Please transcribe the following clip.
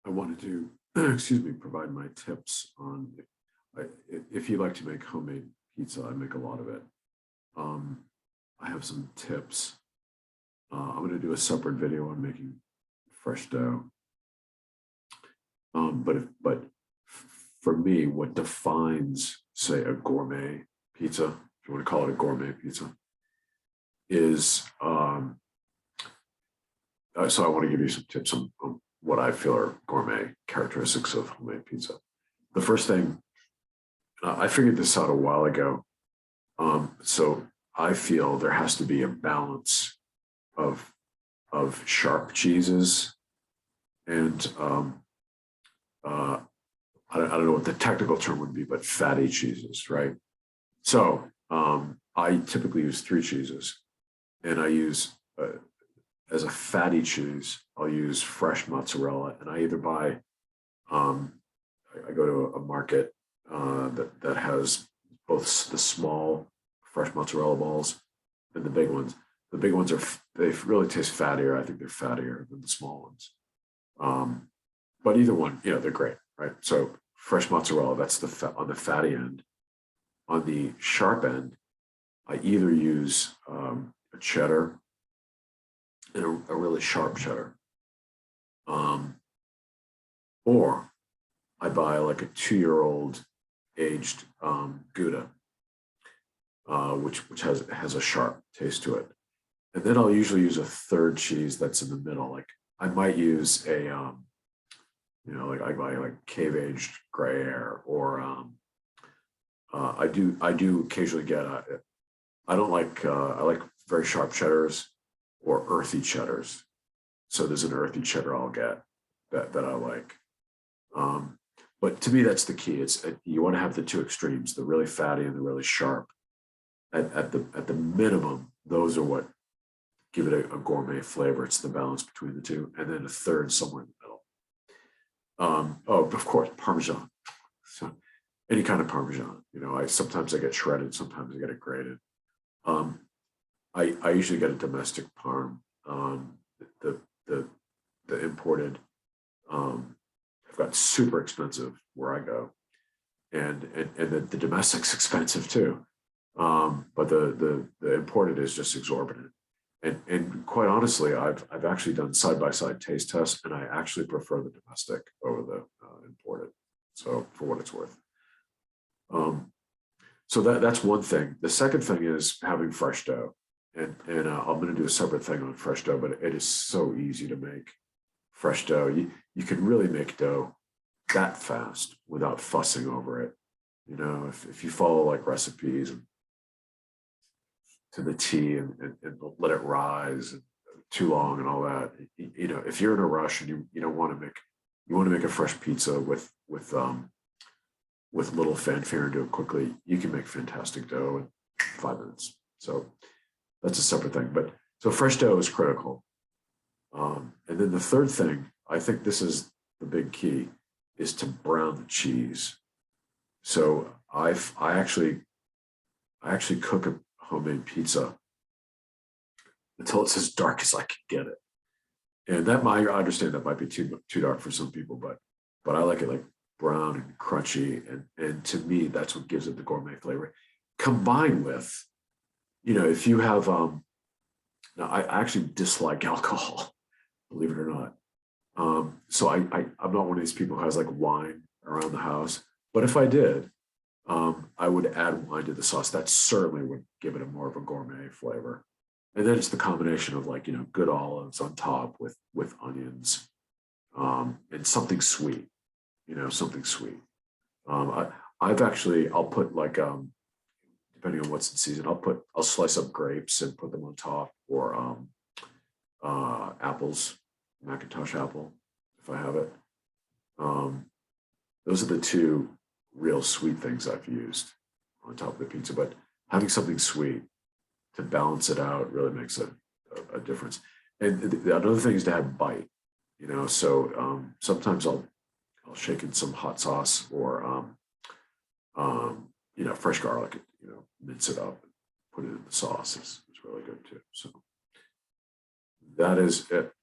I wanted to, excuse me, provide my tips on if you like to make homemade pizza. I make a lot of it. Um, I have some tips. I'm going to do a separate video on making fresh dough. But for me, what defines, say, a gourmet pizza, if you want to call it a gourmet pizza, is so I want to give you some tips on what I feel are gourmet characteristics of homemade pizza. The first thing, I figured this out a while ago. So I feel there has to be a balance of sharp cheeses and I don't know what the technical term would be, but fatty cheeses, right? So I typically use 3 cheeses, and I use as a fatty cheese, I'll use fresh mozzarella, and I either buy I go to a market that has both the small fresh mozzarella balls and the big ones. The big ones they really taste fattier. I think they're fattier than the small ones. But either one, they're great, right? So fresh mozzarella, that's on the fatty end. On the sharp end, I either use a cheddar and a really sharp cheddar, or I buy like a 2-year-old aged Gouda, which has a sharp taste to it. And then I'll usually use a third cheese that's in the middle. Like I might use like I buy like cave aged Gruyere, or I do occasionally get I don't like I like very sharp cheddars or earthy cheddars. So there's an earthy cheddar I'll get that I like. But to me, that's the key. You want to have the 2 extremes, the really fatty and the really sharp. At the minimum, those are what give it a gourmet flavor. It's the balance between the 2, and then a third somewhere in the middle. Of course, Parmesan. So any kind of Parmesan. Sometimes I get shredded, sometimes I get it grated. I usually get a domestic Parm. The imported have got super expensive where I go, and the domestic's expensive too. But the imported is just exorbitant. And quite honestly, I've actually done side-by-side taste tests, and I actually prefer the domestic over the imported. So for what it's worth. So that's one thing. The second thing is having fresh dough. And I'm going to do a separate thing on fresh dough, but it is so easy to make fresh dough. You can really make dough that fast without fussing over it. If you follow like recipes and to the T and let it rise too long and all that. If you're in a rush and you don't want to make a fresh pizza with little fanfare and do it quickly, you can make fantastic dough in 5 minutes. So that's a separate thing. But so fresh dough is critical. And then the third thing, I think this is the big key, is to brown the cheese. So I actually cook a homemade pizza until it's as dark as I can get it. And I understand that might be too dark for some people, but I like it like brown and crunchy. And to me, that's what gives it the gourmet flavor. Combined with, if you have, now I actually dislike alcohol, believe it or not. So I'm not one of these people who has like wine around the house, but if I did, I would add wine to the sauce. That certainly would give it a more of a gourmet flavor. And then it's the combination of like, good olives on top with onions, and something sweet, something sweet. I'll put like, depending on what's in season, I'll slice up grapes and put them on top, or apples, Macintosh apple, if I have it. Those are the 2 real sweet things I've used on top of the pizza, but having something sweet to balance it out really makes a difference. And another thing is to have bite, so sometimes I'll shake in some hot sauce, or fresh garlic, mince it up, put it in the sauce. It's really good too. So that is it.